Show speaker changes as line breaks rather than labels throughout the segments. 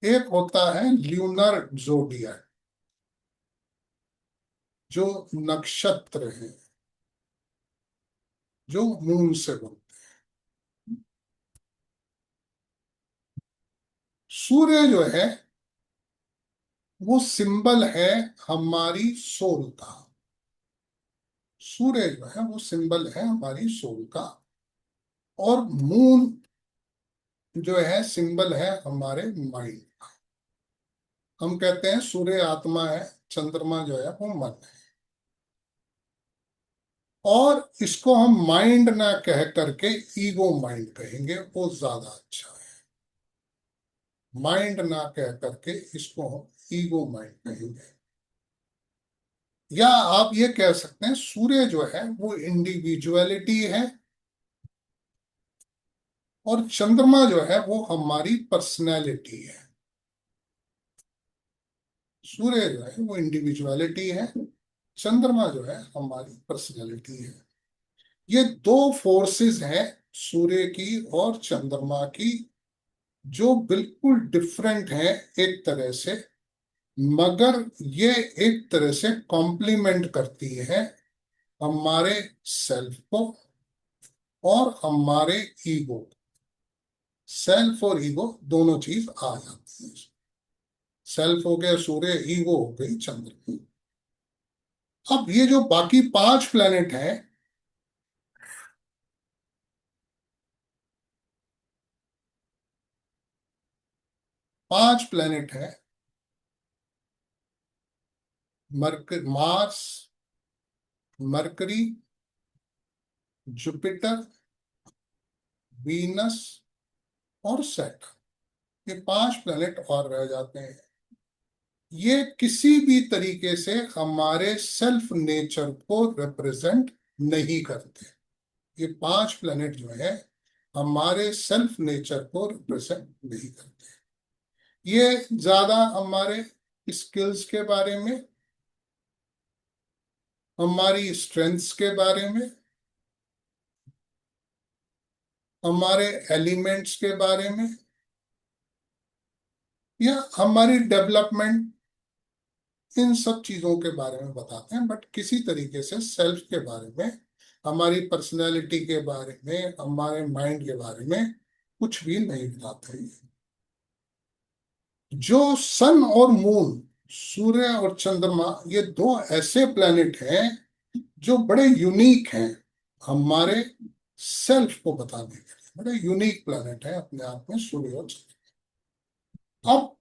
एक होता है ल्यूनर जोडियक, जो नक्षत्र है, जो मून से बनते हैं। सूर्य जो है वो सिंबल है हमारी सोल का। सूर्य जो है वो सिंबल है हमारी सोल का। और मून जो है सिंबल है हमारे माइंड। हम कहते हैं सूर्य आत्मा है, चंद्रमा जो है वो मन है। और इसको हम माइंड ना कह करके ईगो माइंड कहेंगे, वो ज्यादा अच्छा है। माइंड ना कह करके इसको हम ईगो माइंड कहेंगे। या आप ये कह सकते हैं सूर्य जो है वो इंडिविजुअलिटी है, और चंद्रमा जो है वो हमारी पर्सनैलिटी है। सूर्य जो है वो इंडिविजुअलिटी है, चंद्रमा जो है हमारी पर्सनैलिटी है। ये दो फोर्सेस हैं सूर्य की और चंद्रमा की, जो बिल्कुल डिफरेंट हैं एक तरह से, मगर ये एक तरह से कॉम्प्लीमेंट करती है हमारे सेल्फ को और हमारे ईगो। सेल्फ और ईगो दोनों चीज आ जाती है। सेल्फ हो गया सूर्य, ईगो हो गई चंद्र। अब ये जो बाकी पांच प्लेनेट हैं, पांच प्लेनेट हैं, मार्स, मरकरी, जुपिटर, वीनस और सैटर्न। ये पांच प्लेनेट और रह जाते हैं। ये किसी भी तरीके से हमारे सेल्फ नेचर को रिप्रेजेंट नहीं करते। ये पांच प्लेनेट जो है हमारे सेल्फ नेचर को रिप्रेजेंट नहीं करते। ये ज्यादा हमारे स्किल्स के बारे में, हमारी स्ट्रेंथ्स के बारे में, हमारे एलिमेंट्स के बारे में, या हमारी डेवलपमेंट, इन सब चीजों के बारे में बताते हैं। बट किसी तरीके से सेल्फ के बारे में, हमारी पर्सनैलिटी के बारे में, हमारे माइंड के बारे में कुछ भी नहीं बताते। जो सन और मून, सूर्य और चंद्रमा, ये दो ऐसे प्लैनेट हैं जो बड़े यूनिक हैं हमारे सेल्फ को बताने के लिए। बड़े यूनिक प्लैनेट है अपने आप में सूर्य और चंद्रमा। अब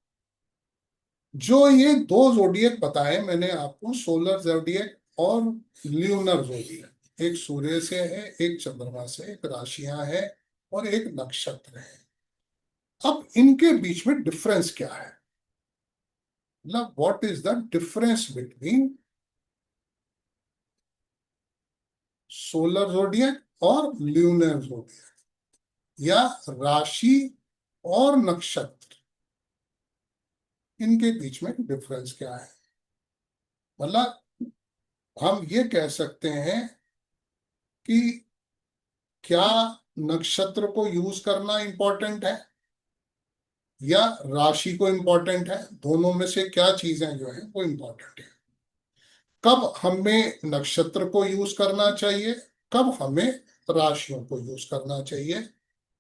जो ये दो जोडियक बताए मैंने आपको, सोलर जोडियक और ल्यूनर जोडियक, एक सूर्य से है, एक चंद्रमा से, एक राशियां है और एक नक्षत्र है। अब इनके बीच में डिफरेंस क्या है? मतलब what is the difference between solar zodiac और ल्यूनर जोडियक, या राशि और नक्षत्र, इनके बीच में डिफरेंस क्या है? मतलब हम ये कह सकते हैं कि क्या नक्षत्र को यूज करना इंपॉर्टेंट है या राशि को इंपॉर्टेंट है? दोनों में से क्या चीजें जो है वो इंपॉर्टेंट है? कब हमें नक्षत्र को यूज करना चाहिए, कब हमें राशियों को यूज करना चाहिए,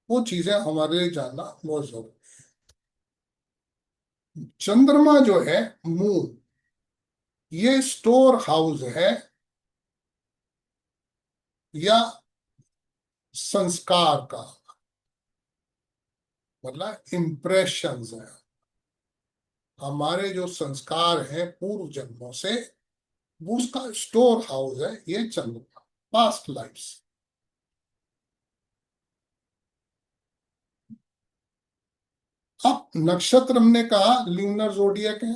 वो चीजें हमारे लिए जानना बहुत जरूरी है। चंद्रमा जो है, मून, ये स्टोर हाउस है या संस्कार का, मतलब इम्प्रेशंस है। हमारे जो संस्कार हैं पूर्व जन्मों से, वो उसका स्टोर हाउस है ये चंद्रमा, पास्ट लाइफ्स। अब नक्षत्र हमने कहा ल्यूनर जोडियक है,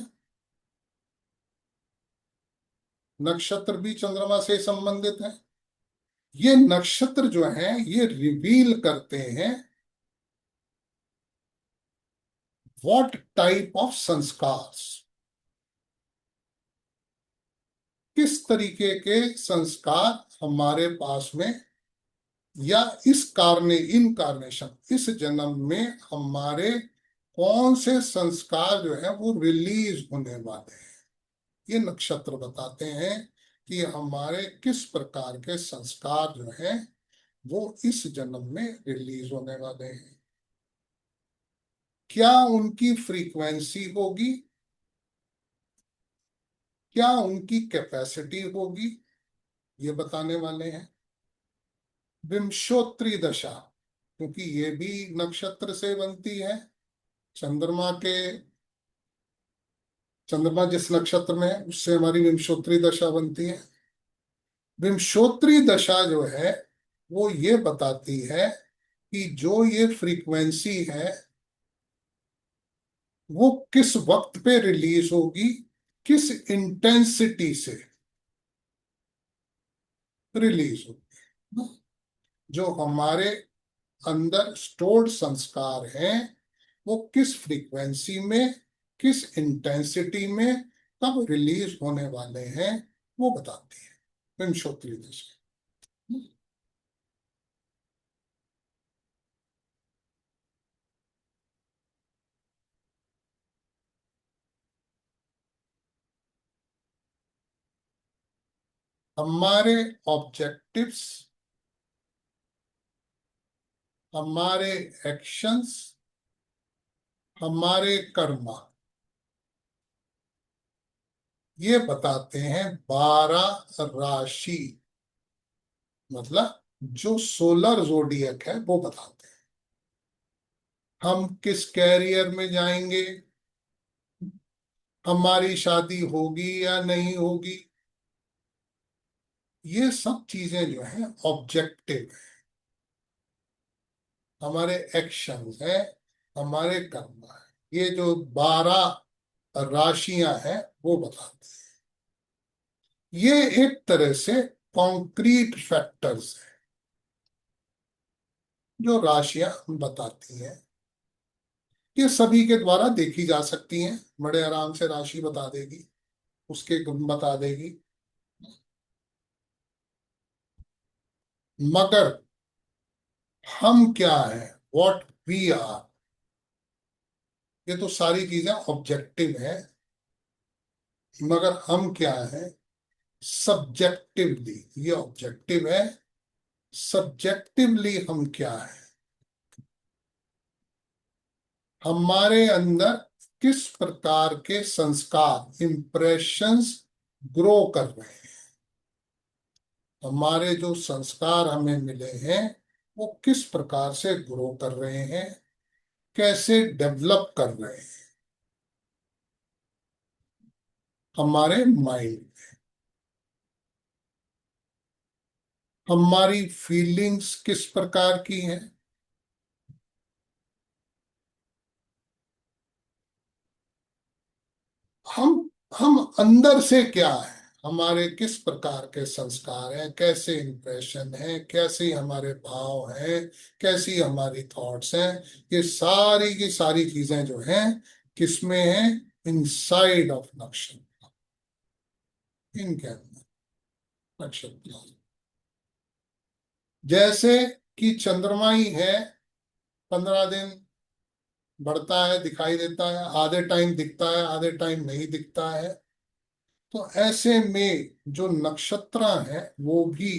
नक्षत्र भी चंद्रमा से संबंधित है। ये नक्षत्र जो है ये रिवील करते हैं व्हाट टाइप ऑफ संस्कार, किस तरीके के संस्कार हमारे पास में, या इस कारने इनकारनेशन, इस जन्म में हमारे कौन से संस्कार जो है वो रिलीज होने वाले हैं। ये नक्षत्र बताते हैं कि हमारे किस प्रकार के संस्कार जो हैं वो इस जन्म में रिलीज होने वाले हैं। क्या उनकी फ्रीक्वेंसी होगी, क्या उनकी कैपेसिटी होगी, ये बताने वाले हैं। विंशोत्तरी दशा, क्योंकि ये भी नक्षत्र से बनती है। चंद्रमा के चंद्रमा जिस नक्षत्र में है उससे हमारी विंशोत्तरी दशा बनती है। विंशोत्तरी दशा जो है वो ये बताती है कि जो ये फ्रीक्वेंसी है वो किस वक्त पे रिलीज होगी, किस इंटेंसिटी से रिलीज होगी। जो हमारे अंदर स्टोर्ड संस्कार हैं वो किस फ्रीक्वेंसी में, किस इंटेंसिटी में, कब रिलीज होने वाले हैं, वो बताती है विंशोत्तरी दशा। हमारे ऑब्जेक्टिव्स, हमारे एक्शंस, हमारे कर्म, ये बताते हैं 12 राशि, मतलब जो सोलर जोडियक है वो बताते हैं हम किस कैरियर में जाएंगे, हमारी शादी होगी या नहीं होगी। ये सब चीजें जो हैं ऑब्जेक्टिव है, हमारे एक्शन है, हमारे कर्म है। ये जो 12 राशियां हैं वो बताते हैं। ये एक तरह से कॉन्क्रीट फैक्टर्स है जो राशियां बताती हैं। ये सभी के द्वारा देखी जा सकती हैं, बड़े आराम से राशि बता देगी, उसके गुण बता देगी। मगर हम क्या है, वॉट वी आर, ये तो सारी चीजें ऑब्जेक्टिव है। मगर हम क्या है सब्जेक्टिवली, ये ऑब्जेक्टिव है। सब्जेक्टिवली हम क्या है, हमारे अंदर किस प्रकार के संस्कार, इंप्रेशंस ग्रो कर रहे हैं। हमारे जो संस्कार हमें मिले हैं वो किस प्रकार से ग्रो कर रहे हैं, कैसे डेवलप कर रहे हैं हमारे माइंड। हमारी फीलिंग्स किस प्रकार की हैं, हम हम अंदर से क्या है, हमारे किस प्रकार के संस्कार हैं, कैसे इंप्रेशन है, कैसे हमारे भाव हैं, कैसी हमारी थॉट्स हैं। ये सारी की सारी चीजें जो हैं किसमें हैं, इनसाइड ऑफ नक्षत्र, इनके अंदर नक्षत्र। जैसे कि चंद्रमा ही है, 15 दिन बढ़ता है, दिखाई देता है, आधे टाइम दिखता है, आधे टाइम नहीं दिखता है। तो ऐसे में जो नक्षत्र हैं वो भी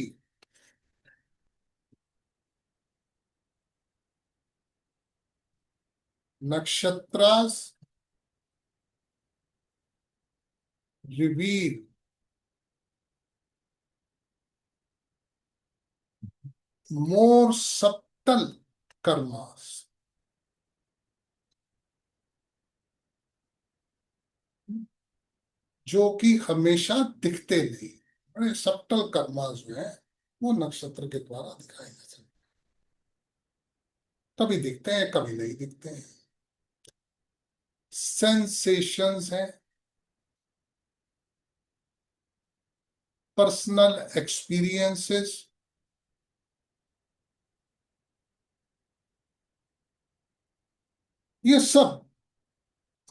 नक्षत्रास रिवील मोर सब्टल कर्मास, जो कि हमेशा दिखते नहीं। बड़े सब्टल कर्मास जो है वो नक्षत्र के द्वारा दिखाए जाते हैं। कभी दिखते हैं, कभी नहीं दिखते हैं। सेंसेशंस है, पर्सनल एक्सपीरियंसेस, ये सब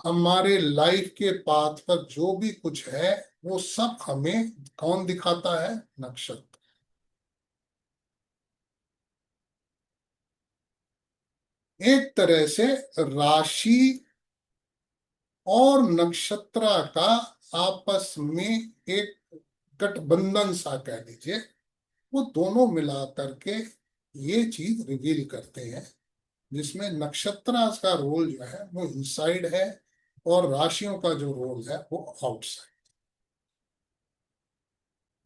हमारे लाइफ के पाथ पर जो भी कुछ है वो सब हमें कौन दिखाता है, नक्षत्र। एक तरह से राशि और नक्षत्र का आपस में एक गठबंधन सा कह लीजिए, वो दोनों मिला करके ये चीज रिवील करते हैं, जिसमें नक्षत्र का रोल जो है वो इनसाइड है और राशियों का जो रोल है वो आउटसाइड।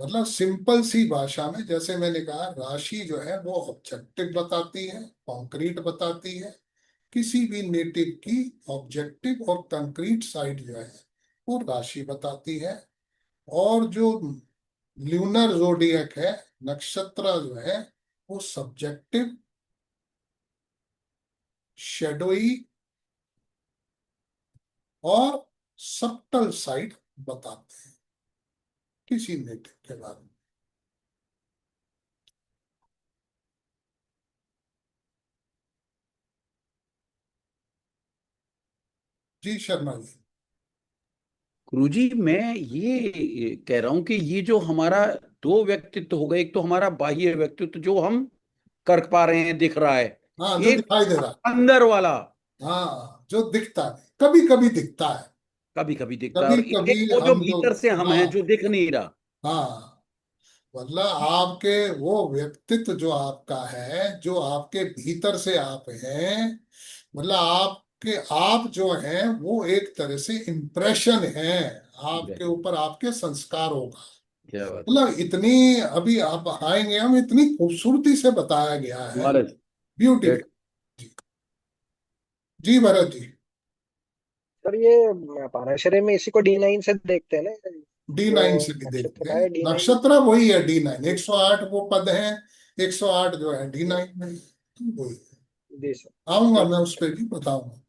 मतलब सिंपल सी भाषा में जैसे मैंने कहा, राशि जो है वो ऑब्जेक्टिव बताती है, कॉन्क्रीट बताती है। किसी भी नेटिव की ऑब्जेक्टिव और कंक्रीट साइड जो है वो राशि बताती है। और जो ल्यूनर जोडियक है, नक्षत्र जो है, वो सब्जेक्टिव, शेडोई और सबटल साइड बताते हैं किसी नेटिव के बारे में। जी शर्मा जी।
गुरुजी, मैं ये कह रहा हूं कि ये जो हमारा दो व्यक्तित्व हो गए, एक तो हमारा बाह्य व्यक्तित्व जो हम कर पा रहे हैं, दिख रहा है,
हाँ, जो
एक
दिखाई दे रहा
अंदर वाला
है, हाँ जो दिखता है, कभी कभी दिखता है।
कभी कभी दिखता है,
कभी
और
कभी
एक वो जो
हम
भीतर
लोग,
से हम हैं
हाँ
जो दिख नहीं रहा।
हाँ, मतलब आपके वो व्यक्तित्व जो आपका है, जो आपके भीतर से आप हैं, मतलब आपके आप जो हैं वो एक तरह से इम्प्रेशन है, आपके
Exactly.
ऊपर आपके संस्कार होगा।
क्या बात है।
मतलब इतनी, अभी आप आएंगे, हम इतनी खूबसूरती से बताया गया है,
महाराज,
ब्यूटीफुल।
that
जी, जी भरत जी।
सर ये पाराशर में इसी को D9 से देखते हैं ना, जो
D9 से भी
नक्षत्र
देखते
का
हैं,
है D9।
नक्षत्र वही है D9, 108 वो पद हैं, 108 जो है D9 में वही है।
जी सर।
आऊंगा
ठीक
मैं
है
उस
सर।
पर भी बताऊंगा।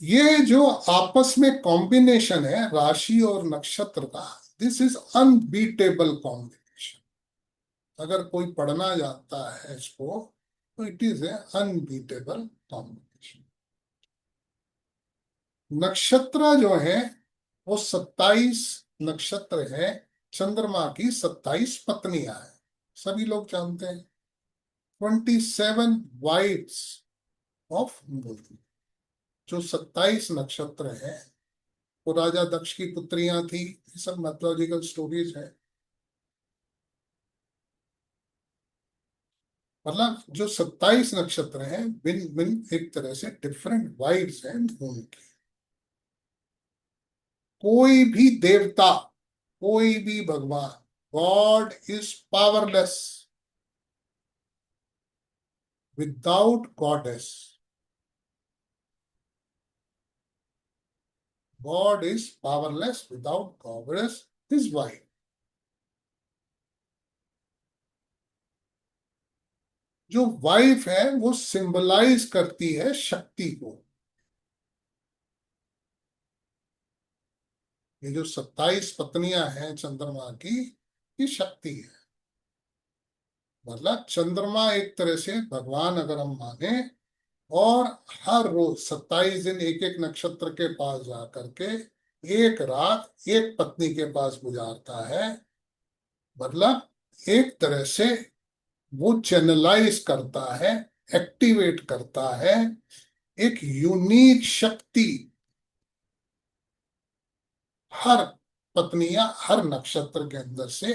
ये जो आपस में कॉम्बिनेशन है राशि और नक्षत्र का, दिस इज अनबीटेबल कॉम्बिनेशन। अगर कोई पढ़ना जानता है इसको तो it is a unbeatable combination. नक्षत्र जो है वो 27 नक्षत्र है, चंद्रमा की 27 पत्नियां हैं, सभी लोग जानते हैं। 27 ऑफ मून, जो 27 नक्षत्र हैं वो राजा दक्ष की पुत्रियां थी, ये सब मैथोलॉजिकल स्टोरीज है। मतलब जो 27 नक्षत्र हैं, भिन्न भिन्न एक तरह से डिफरेंट वाइब्स हैं मून की। कोई भी देवता, कोई भी भगवान, God is powerless without goddess. God is powerless without goddess, his wife. जो वाइफ है वो सिंबलाइज करती है शक्ति को। ये जो 27 पत्नियां हैं चंद्रमा की, ये शक्ति है। मतलब चंद्रमा एक तरह से भगवान अगर हम माने, और हर रोज 27 दिन एक एक नक्षत्र के पास जा करके एक रात एक पत्नी के पास गुजारता है। मतलब एक तरह से वो चैनलाइज करता है, एक्टिवेट करता है एक यूनिक शक्ति। हर पत्नियां हर नक्षत्र के अंदर से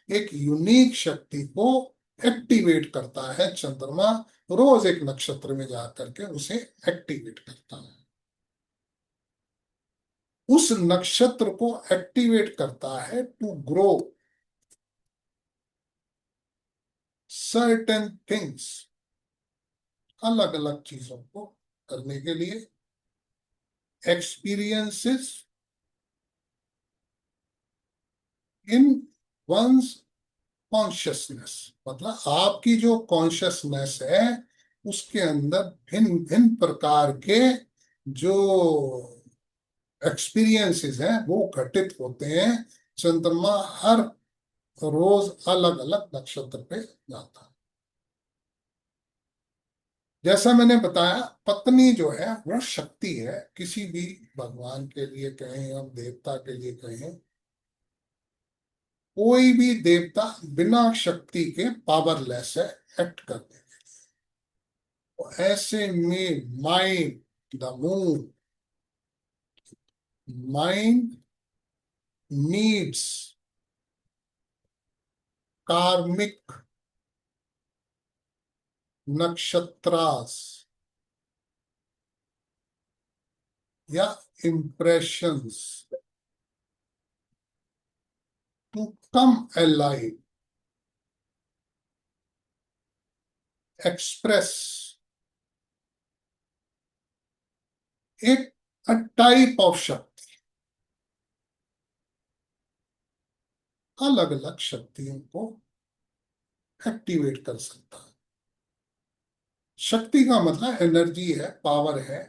एक यूनिक शक्ति को एक्टिवेट करता है चंद्रमा। रोज एक नक्षत्र में जा करके उसे एक्टिवेट करता है, उस नक्षत्र को एक्टिवेट करता है टू ग्रो सर्टेन थिंग्स, अलग अलग चीजों को करने के लिए। एक्सपीरियंसेस इन वंस कॉन्शियसनेस, मतलब आपकी जो कॉन्शियसनेस है उसके अंदर भिन्न भिन्न प्रकार के जो एक्सपीरियंसेस हैं वो घटित होते हैं। चंद्रमा हर रोज अलग अलग नक्षत्र पे जाता है। जैसा मैंने बताया, पत्नी जो है वो शक्ति है, किसी भी भगवान के लिए कहें, हम देवता के लिए कहें, कोई भी देवता बिना शक्ति के पावरलेस है एक्ट करने के। तो ऐसे में माइंड नीड्स कार्मिक नक्षत्रास या impressions to come alive, express एक a type of शक्ति, अलग अलग शक्तियों को एक्टिवेट कर सकता है। शक्ति का मतलब एनर्जी है, पावर है।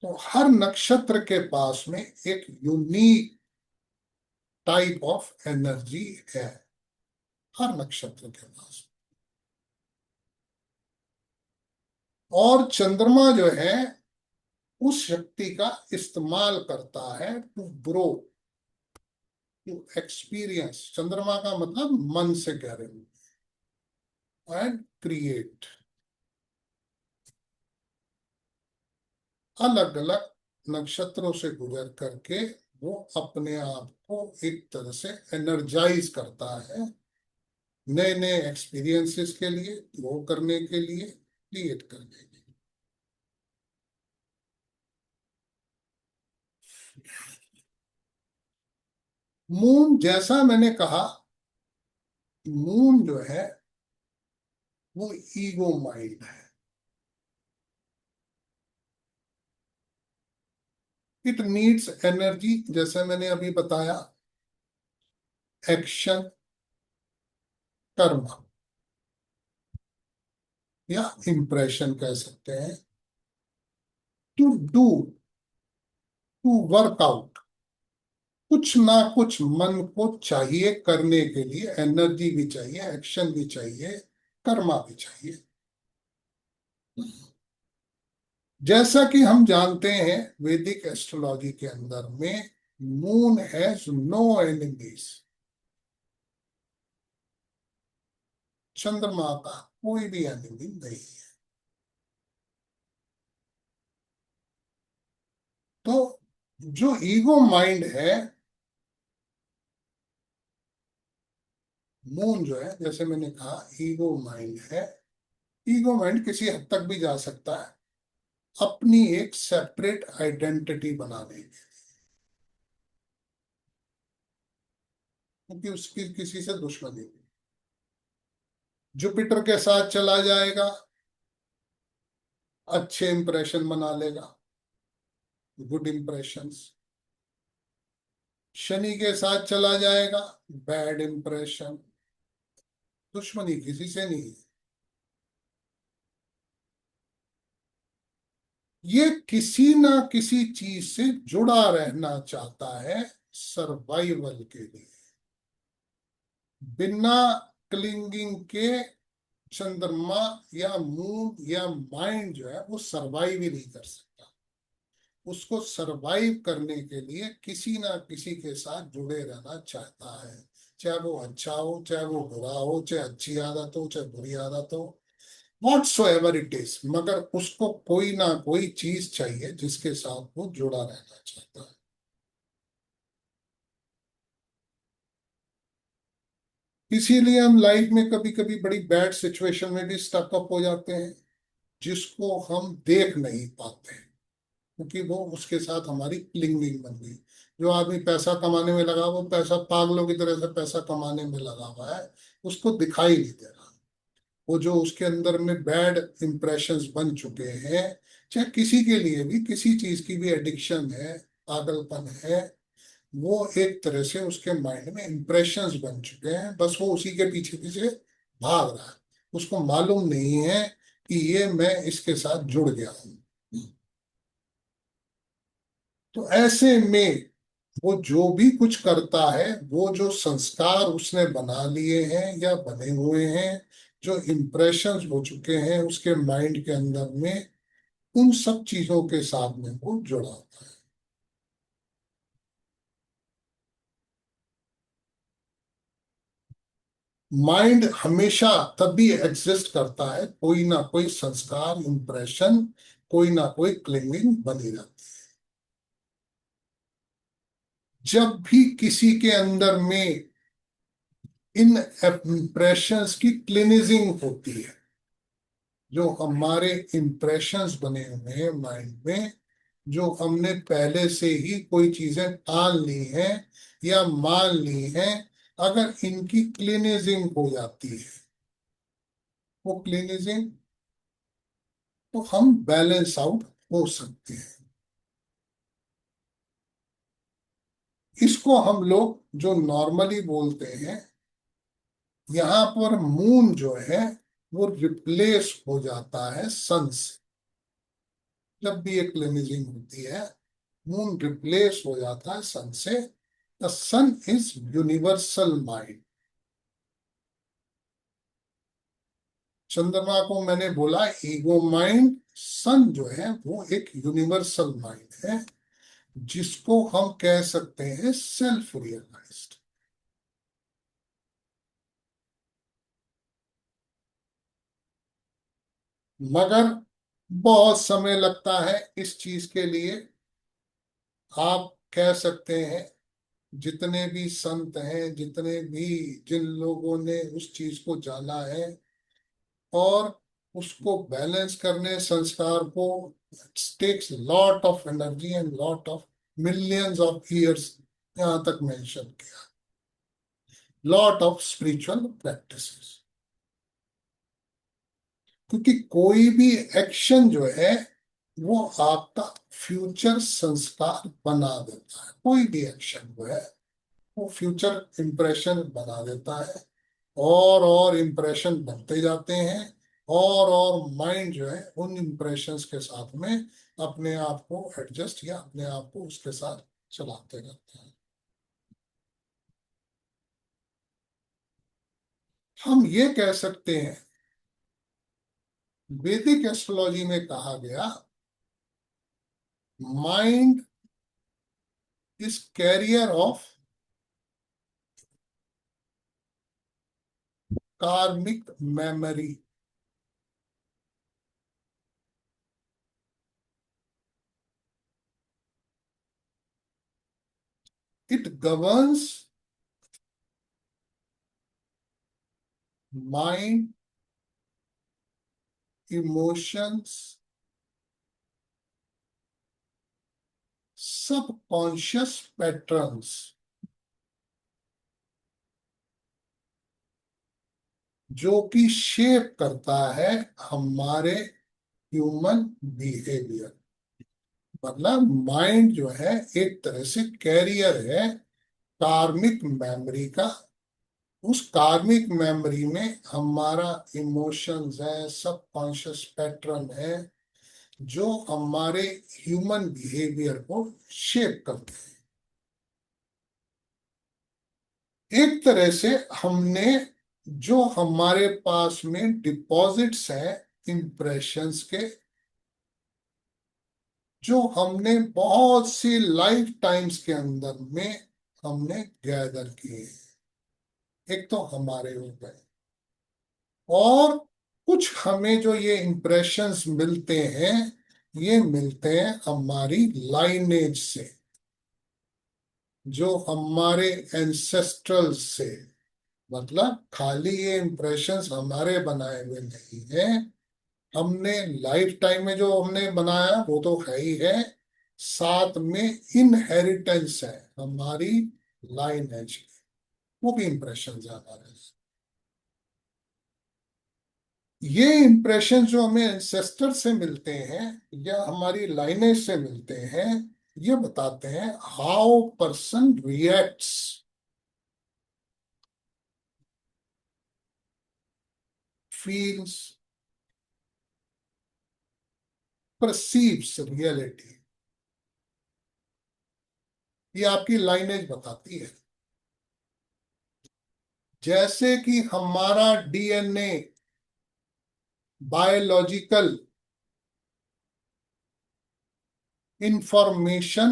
तो हर नक्षत्र के पास में एक यूनिक टाइप ऑफ एनर्जी है, हर नक्षत्र के पास। और चंद्रमा जो है उस शक्ति का इस्तेमाल करता है टू ग्रो, टू एक्सपीरियंस। चंद्रमा का मतलब मन से गहरे एंड क्रिएट। अलग अलग नक्षत्रों से गुजर करके वो अपने आप को एक तरह से एनर्जाइज करता है, नए नए एक्सपीरियंसेस के लिए, ग्रो करने के लिए, क्रिएट करने के लिए। मून, जैसा मैंने कहा, मून जो है वो ईगो माइंड है। इट नीड्स एनर्जी, जैसे मैंने अभी बताया, एक्शन, कर्म या इंप्रेशन कह सकते हैं, to do, to work out. कुछ ना कुछ मन को चाहिए करने के लिए, एनर्जी भी चाहिए, एक्शन भी चाहिए, कर्मा भी चाहिए। जैसा कि हम जानते हैं वैदिक एस्ट्रोलॉजी के अंदर में मून हैज नो एनिमीज। चंद्रमा का कोई भी एनिमी नहीं है। तो जो ईगो माइंड है, मून जो है, जैसे मैंने कहा ईगो माइंड है। ईगो माइंड किसी हद तक भी जा सकता है अपनी एक सेपरेट आइडेंटिटी बनाने के, क्योंकि उसकी किसी से दुश्मनी नहीं। जुपिटर के साथ चला जाएगा, अच्छे इंप्रेशन बना लेगा, गुड इंप्रेशंस। शनि के साथ चला जाएगा, बैड इंप्रेशन। दुश्मनी किसी से नहीं। ये किसी ना किसी चीज से जुड़ा रहना चाहता है सर्वाइवल के लिए। बिना क्लिंगिंग के चंद्रमा या मून या माइंड जो है वो सरवाइव ही नहीं कर सकता। उसको सरवाइव करने के लिए किसी ना किसी के साथ जुड़े रहना चाहता है, चाहे वो अच्छा हो, चाहे वो बुरा हो, चाहे अच्छी आदत हो, चाहे बुरी आदत हो, व्हाटसोएवर इट इज, मगर उसको कोई ना कोई चीज चाहिए जिसके साथ वो जुड़ा रहना चाहता है। इसीलिए हम लाइफ में कभी कभी बड़ी बैड सिचुएशन में भी स्टकअप हो जाते हैं, जिसको हम देख नहीं पाते हैं, क्योंकि वो उसके साथ हमारी क्लिंगिंग बन गई। जो आदमी पैसा कमाने में लगा, वो पैसा पागलों की तरह से पैसा कमाने में लगा हुआ है, उसको दिखाई नहीं दे रहा। वो जो उसके अंदर में बैड इंप्रेशंस बन चुके हैं, चाहे किसी के लिए भी किसी चीज की भी एडिक्शन है, पागलपन है, वो एक तरह से उसके माइंड में इंप्रेशंस बन चुके हैं। बस वो उसी के पीछे पीछे भाग रहा है। उसको मालूम नहीं है कि ये मैं इसके साथ जुड़ गया हूं। तो ऐसे में वो जो भी कुछ करता है, वो जो संस्कार उसने बना लिए हैं या बने हुए हैं, जो इम्प्रेशंस हो चुके हैं उसके माइंड के अंदर में, उन सब चीजों के साथ में वो जुड़ा होता है। माइंड हमेशा तभी एग्जिस्ट करता है, कोई ना कोई संस्कार, इंप्रेशन, कोई ना कोई क्लिंगिंग बनी रहती है। जब भी किसी के अंदर में इन इंप्रेशंस की क्लिनिजिंग होती है, जो हमारे इंप्रेशंस बने हुए हैं माइंड में, जो हमने पहले से ही कोई चीजें ठान ली हैं या मान ली हैं, अगर इनकी क्लीनिजिंग हो जाती है, वो क्लीनिजिंग, तो हम बैलेंस आउट हो सकते हैं। इसको हम लोग जो नॉर्मली बोलते हैं, यहाँ पर मून जो है वो रिप्लेस हो जाता है सन से। जब भी एक क्लीनिजिंग होती है, मून रिप्लेस हो जाता है सन से। The sun is universal mind. चंद्रमा को मैंने बोला ईगो माइंड, सन जो है वो एक यूनिवर्सल माइंड है, जिसको हम कह सकते हैं सेल्फ रियलाइज्ड। मगर बहुत समय लगता है इस चीज के लिए। आप कह सकते हैं जितने भी संत हैं, जितने भी, जिन लोगों ने उस चीज को जाना है और उसको बैलेंस करने संस्कार को, takes lot of energy and lot of millions of years, यहां तक मेंशन किया, लॉट ऑफ स्पिरिचुअल प्रैक्टिसेस। क्योंकि कोई भी एक्शन जो है वो आपका फ्यूचर संस्कार बना देता है। कोई भी एक्शन जो है वो फ्यूचर इंप्रेशन बना देता है, और इंप्रेशन बनते जाते हैं, और माइंड जो है उन इंप्रेशंस के साथ में अपने आप को एडजस्ट या अपने आप को उसके साथ चलाते रहते हैं। हम ये कह सकते हैं, वैदिक एस्ट्रोलॉजी में कहा गया, माइंड इज कैरियर ऑफ कार्मिक memory. It governs mind, emotions, subconscious patterns, जो कि शेप करता है हमारे ह्यूमन बिहेवियर। मतलब माइंड जो है एक तरह से कैरियर है कार्मिक मेमोरी का। उस कार्मिक मेमोरी में हमारा इमोशंस है, सबकॉन्शियस पैटर्न है, जो हमारे ह्यूमन बिहेवियर को शेप करते हैं। एक तरह से हमने, जो हमारे पास में डिपॉजिट्स हैं इंप्रेशंस के, जो हमने बहुत सी लाइफ टाइम्स के अंदर में हमने गैदर किए, एक तो हमारे हो गए, और कुछ हमें जो ये इंप्रेशंस मिलते हैं, ये मिलते हैं हमारी लाइनेज से, जो हमारे एंसेस्ट्रल से। मतलब खाली ये इंप्रेशंस हमारे बनाए हुए नहीं है, हमने लाइफ टाइम में जो हमने बनाया वो तो है ही है, साथ में इनहेरिटेंस है हमारी लाइनेज, वो भी इंप्रेशन है हमारे। ये इंप्रेशन जो हमें एंसेस्टर से मिलते हैं या हमारी लाइनेज से मिलते हैं, ये बताते हैं how person reacts, feels, perceives reality. ये आपकी लाइनेज बताती है। जैसे कि हमारा डीएनए बायोलॉजिकल इंफॉर्मेशन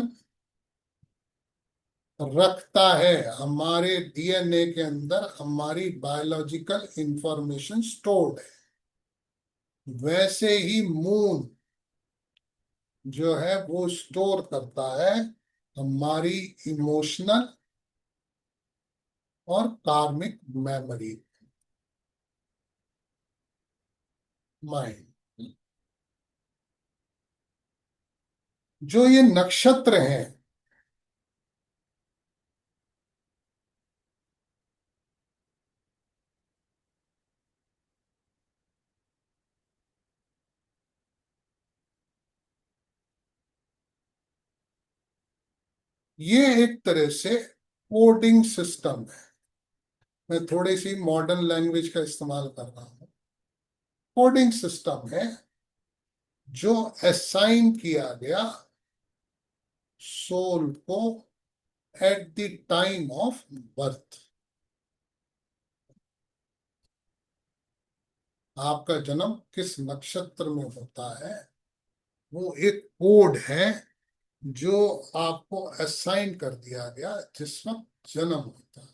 रखता है। हमारे डीएनए के अंदर हमारी बायोलॉजिकल इंफॉर्मेशन स्टोर्ड है। वैसे ही मून जो है वो स्टोर करता है हमारी इमोशनल और कार्मिक मेमोरी, माइंड। जो ये नक्षत्र हैं, ये एक तरह से कोडिंग सिस्टम है। मैं थोड़ी सी मॉडर्न लैंग्वेज का इस्तेमाल कर रहा हूँ। कोडिंग सिस्टम है जो असाइन किया गया सोल को at the time of birth. आपका जन्म किस नक्षत्र में होता है, वो एक कोड है जो आपको असाइन कर दिया गया जिस वक्त जन्म होता है।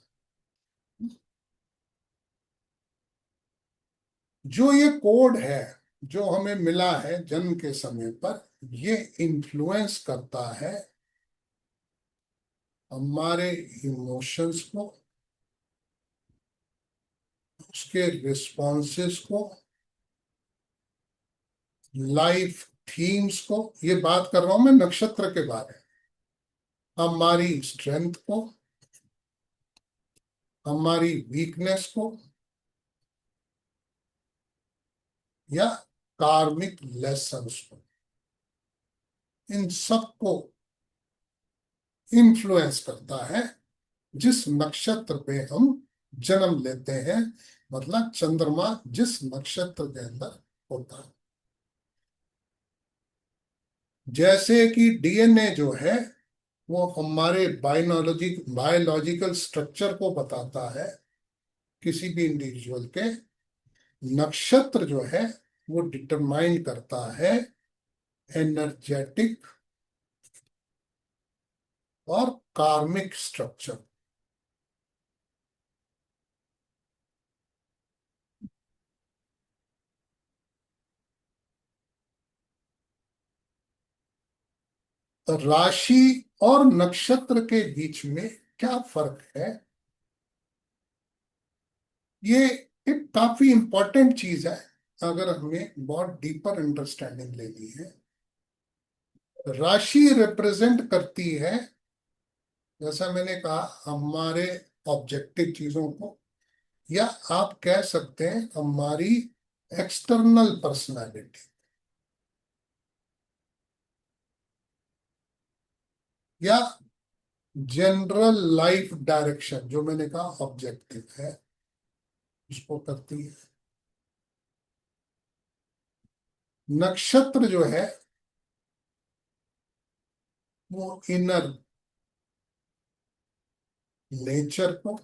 जो ये कोड है जो हमें मिला है जन्म के समय पर, ये इन्फ्लुएंस करता है हमारे इमोशंस को, उसके रिस्पॉन्सेस को, लाइफ थीम्स को। ये बात कर रहा हूं मैं नक्षत्र के बारे में। हमारी स्ट्रेंथ को, हमारी वीकनेस को, या कार्मिक लेसन्स को, इन सब को इन्फ्लुएंस करता है जिस नक्षत्र पे हम जन्म लेते हैं। मतलब चंद्रमा जिस नक्षत्र के अंदर होता है। जैसे कि डीएनए जो है वो हमारे बायोलॉजिकल स्ट्रक्चर को बताता है किसी भी इंडिविजुअल के, नक्षत्र जो है वो डिटरमाइन करता है एनर्जेटिक और कार्मिक स्ट्रक्चर। राशि और नक्षत्र के बीच में क्या फर्क है, ये एक काफी इंपॉर्टेंट चीज है अगर हमें बहुत डीपर अंडरस्टैंडिंग लेनी है। राशि रिप्रेजेंट करती है, जैसा मैंने कहा, हमारे ऑब्जेक्टिव चीजों को, या आप कह सकते हैं हमारी एक्सटर्नल पर्सनालिटी, या जनरल लाइफ डायरेक्शन जो मैंने कहा ऑब्जेक्टिव है, उसको करती है। नक्षत्र जो है वो इनर नेचर को,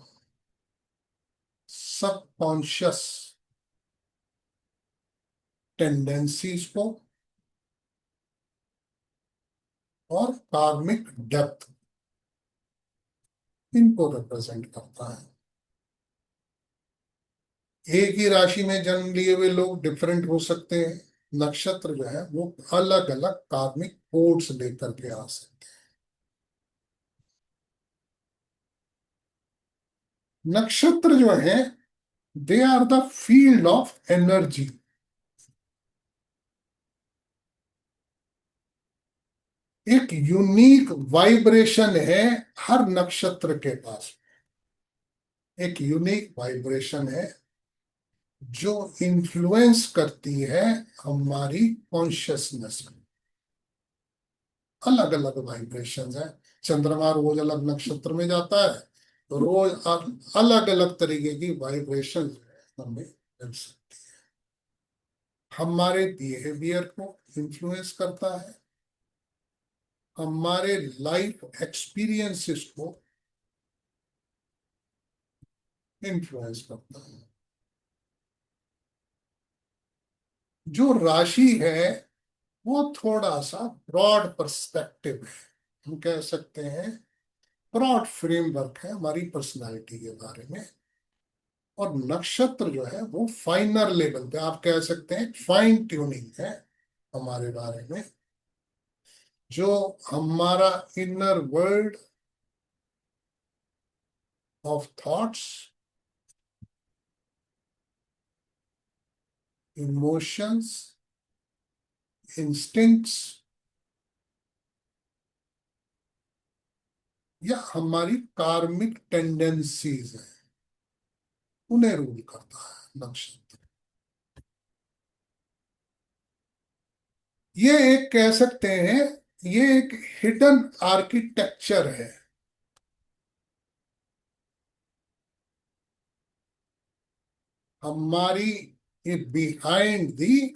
सबकॉन्शियस टेंडेंसीज को और कार्मिक डेप्थ, इनको रिप्रेजेंट करता है। एक ही राशि में जन्म लिए हुए लोग डिफरेंट हो सकते हैं। नक्षत्र जो है वो अलग अलग कार्मिक कोड्स लेकर के आ सकते हैं। नक्षत्र जो है they are the field of energy. एक यूनिक वाइब्रेशन है हर नक्षत्र के पास। एक यूनिक वाइब्रेशन है जो इन्फ्लुएंस करती है हमारी कॉन्शियसनेस को। अलग अलग वाइब्रेशन है। चंद्रमा रोज अलग नक्षत्र में जाता है तो रोज अलग अलग तरीके की वाइब्रेशन हमें मिल सकती है। हमारे बिहेवियर को इन्फ्लुएंस करता है, हमारे लाइफ एक्सपीरियंसेस को इन्फ्लुएंस करता है। जो राशि है वो थोड़ा सा ब्रॉड पर्सपेक्टिव है। हम कह सकते हैं ब्रॉड फ्रेमवर्क है हमारी पर्सनालिटी के बारे में। और नक्षत्र जो है वो फाइनर लेवल पे, आप कह सकते हैं फाइन ट्यूनिंग है हमारे बारे में, जो हमारा inner world of thoughts, emotions, instincts या हमारी कार्मिक टेंडेंसीज है, उन्हें रूल करता है नक्षत्र। ये एक कह सकते हैं, ये एक हिडन आर्किटेक्चर है। हमारी बिहाइंड दी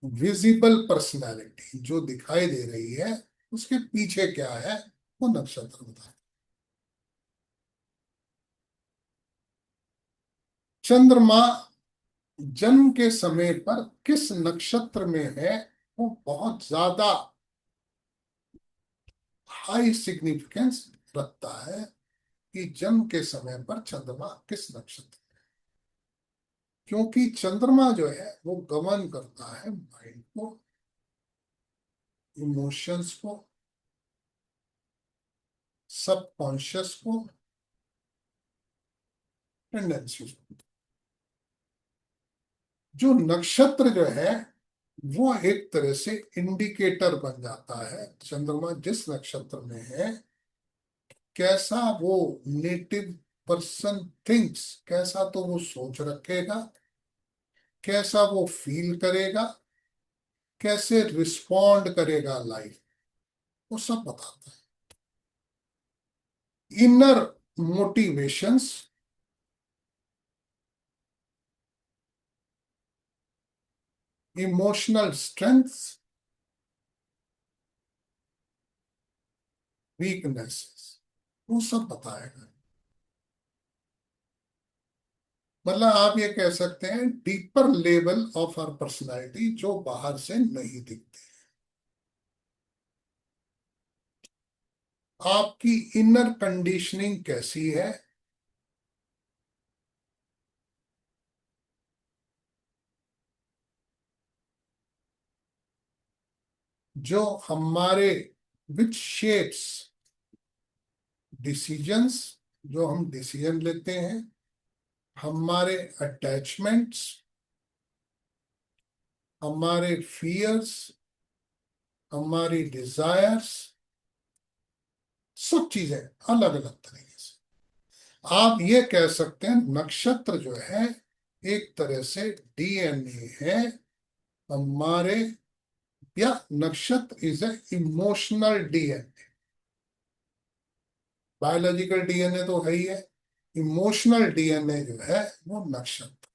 विजिबल पर्सनालिटी जो दिखाई दे रही है, उसके पीछे क्या है वो नक्षत्र बताता है। चंद्रमा जन्म के समय पर किस नक्षत्र में है वो बहुत ज्यादा हाई सिग्निफिकेंस रखता है कि जन्म के समय पर चंद्रमा किस नक्षत्र, क्योंकि चंद्रमा जो है वो गवर्न करता है माइंड को, इमोशंस को, सबकॉन्शियस को, टेंडेंसीज को। जो नक्षत्र जो है वो एक तरह से इंडिकेटर बन जाता है, चंद्रमा जिस नक्षत्र में है कैसा वो नेटिव पर्सन थिंक्स, कैसा तो वो सोच रखेगा, कैसा वो फील करेगा, कैसे रिस्पॉन्ड करेगा लाइफ, वो सब बताता है। Inner motivations, emotional strength, weaknesses, वो सब बताएगा। मतलब आप ये कह सकते हैं deeper level of our personality जो बाहर से नहीं दिखती। आपकी इनर कंडीशनिंग कैसी है, जो हमारे विच शेप्स डिसीजंस, जो हम डिसीजन लेते हैं, हमारे अटैचमेंट्स, हमारे फियर्स, हमारी डिजायर्स, सब चीजें अलग अलग तरीके से। आप ये कह सकते हैं नक्षत्र जो है एक तरह से डीएनए है हमारे, या नक्षत्र is a emotional DNA. Biological DNA तो है ही है, इमोशनल डीएनए जो है वो नक्षत्र।